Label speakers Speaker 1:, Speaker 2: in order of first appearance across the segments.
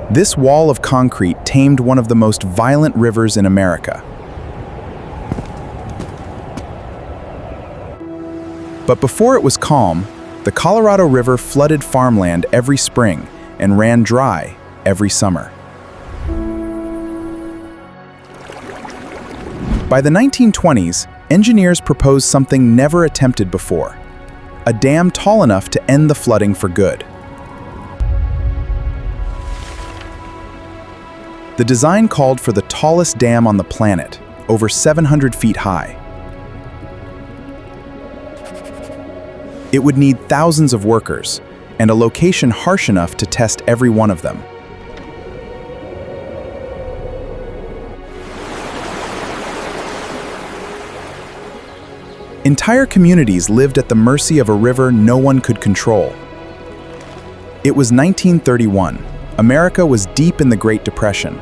Speaker 1: This wall of concrete tamed one of the most violent rivers in America. But before it was calm, the Colorado River flooded farmland every spring and ran dry every summer. By the 1920s, engineers proposed something never attempted before: a dam tall enough to end the flooding for good. The design called for the tallest dam on the planet, over 700 feet high. It would need thousands of workers, and a location harsh enough to test every one of them. Entire communities lived at the mercy of a river no one could control. It was 1931. America was deep in the Great Depression,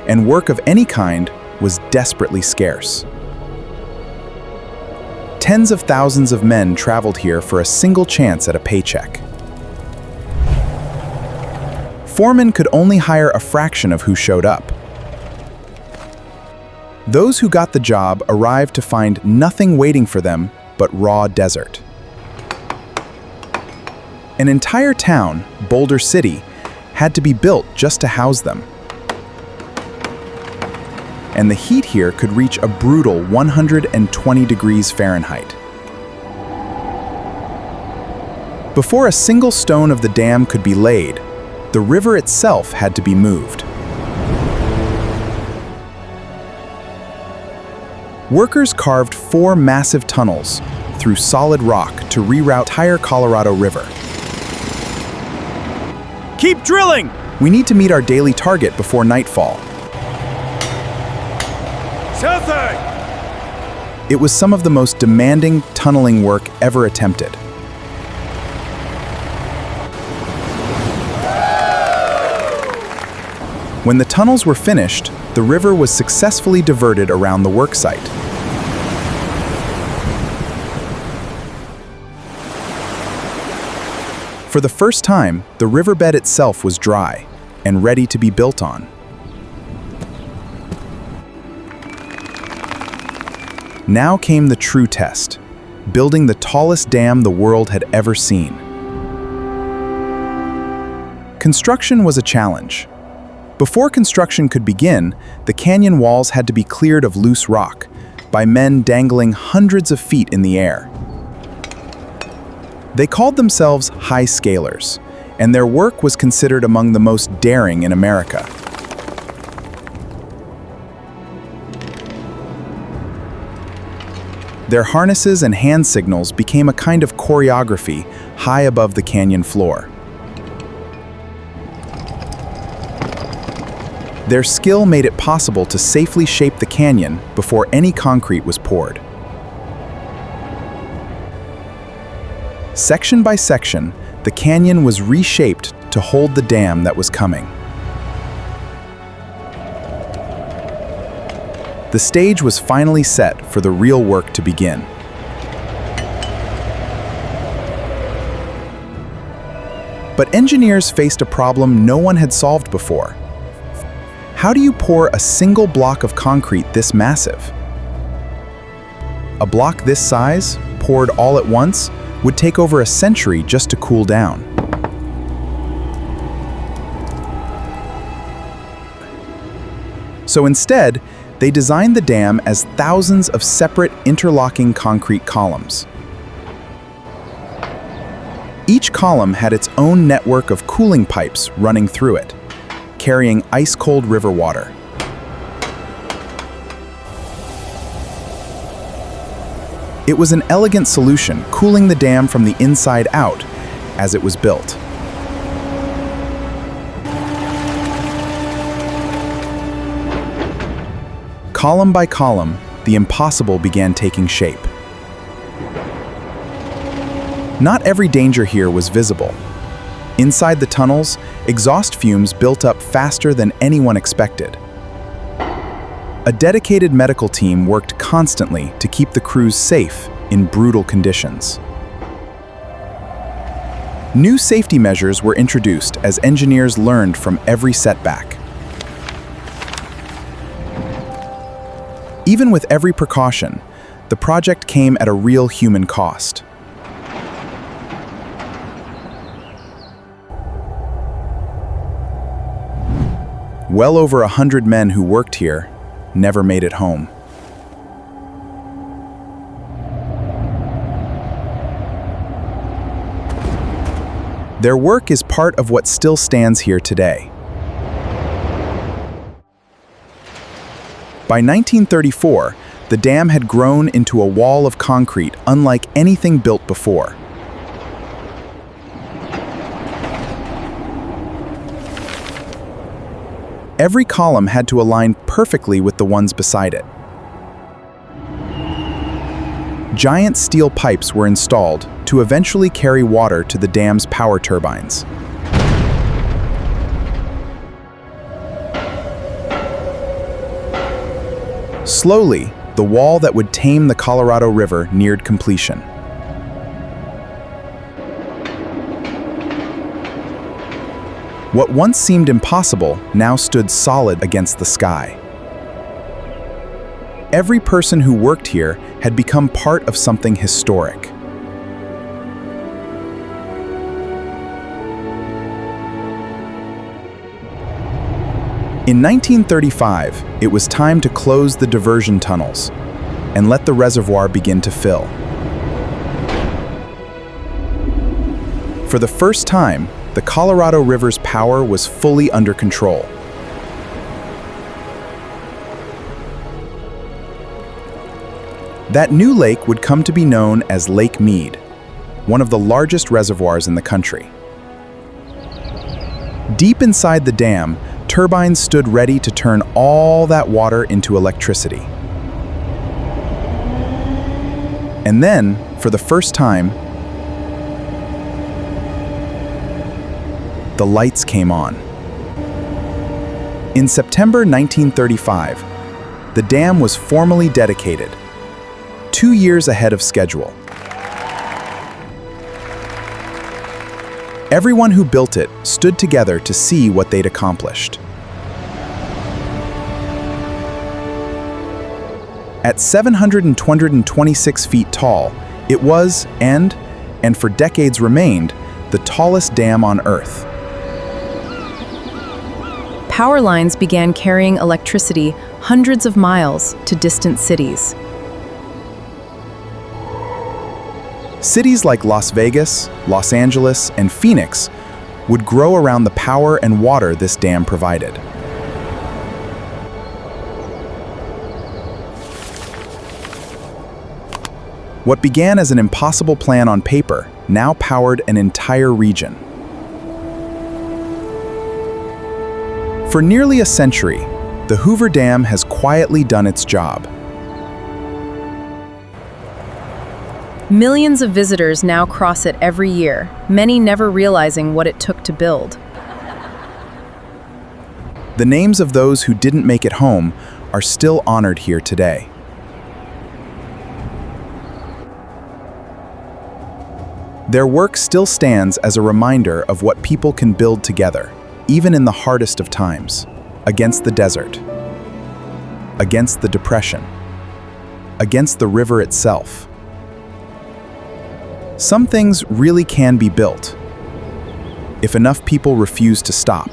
Speaker 1: and work of any kind was desperately scarce. Tens of thousands of men traveled here for a single chance at a paycheck. Foremen could only hire a fraction of who showed up. Those who got the job arrived to find nothing waiting for them but raw desert. An entire town, Boulder City, had to be built just to house them. And the heat here could reach a brutal 120 degrees Fahrenheit. Before a single stone of the dam could be laid, the river itself had to be moved. Workers carved 4 massive tunnels through solid rock to reroute the entire Colorado River.
Speaker 2: Keep drilling!
Speaker 1: We need to meet our daily target before nightfall. It was some of the most demanding tunneling work ever attempted. When the tunnels were finished, the river was successfully diverted around the worksite. For the first time, the riverbed itself was dry and ready to be built on. Now came the true test: building the tallest dam the world had ever seen. Construction was a challenge. Before construction could begin, the canyon walls had to be cleared of loose rock by men dangling hundreds of feet in the air. They called themselves high scalers, and their work was considered among the most daring in America. Their harnesses and hand signals became a kind of choreography high above the canyon floor. Their skill made it possible to safely shape the canyon before any concrete was poured. Section by section, the canyon was reshaped to hold the dam that was coming. The stage was finally set for the real work to begin. But engineers faced a problem no one had solved before. How do you pour a single block of concrete this massive? A block this size, poured all at once, would take over a century just to cool down. So instead, they designed the dam as thousands of separate interlocking concrete columns. Each column had its own network of cooling pipes running through it, carrying ice-cold river water. It was an elegant solution, cooling the dam from the inside out as it was built. Column by column, the impossible began taking shape. Not every danger here was visible. Inside the tunnels, exhaust fumes built up faster than anyone expected. A dedicated medical team worked constantly to keep the crews safe in brutal conditions. New safety measures were introduced as engineers learned from every setback. Even with every precaution, the project came at a real human cost. Well over 100 men who worked here never made it home. Their work is part of what still stands here today. By 1934, the dam had grown into a wall of concrete unlike anything built before. Every column had to align perfectly with the ones beside it. Giant steel pipes were installed to eventually carry water to the dam's power turbines. Slowly, the wall that would tame the Colorado River neared completion. What once seemed impossible now stood solid against the sky. Every person who worked here had become part of something historic. In 1935, it was time to close the diversion tunnels and let the reservoir begin to fill. For the first time, the Colorado River's power was fully under control. That new lake would come to be known as Lake Mead, one of the largest reservoirs in the country. Deep inside the dam, turbines stood ready to turn all that water into electricity. And then, for the first time, the lights came on. In September 1935, the dam was formally dedicated, 2 years ahead of schedule. Everyone who built it stood together to see what they'd accomplished. At 726 feet tall, it was, and for decades remained, the tallest dam on Earth.
Speaker 2: Power lines began carrying electricity hundreds of miles to distant cities.
Speaker 1: Cities like Las Vegas, Los Angeles, and Phoenix would grow around the power and water this dam provided. What began as an impossible plan on paper now powered an entire region. For nearly a century, the Hoover Dam has quietly done its job.
Speaker 2: Millions of visitors now cross it every year, many never realizing what it took to build.
Speaker 1: The names of those who didn't make it home are still honored here today. Their work still stands as a reminder of what people can build together, even in the hardest of times, against the desert, against the depression, against the river itself. Some things really can be built, if enough people refuse to stop.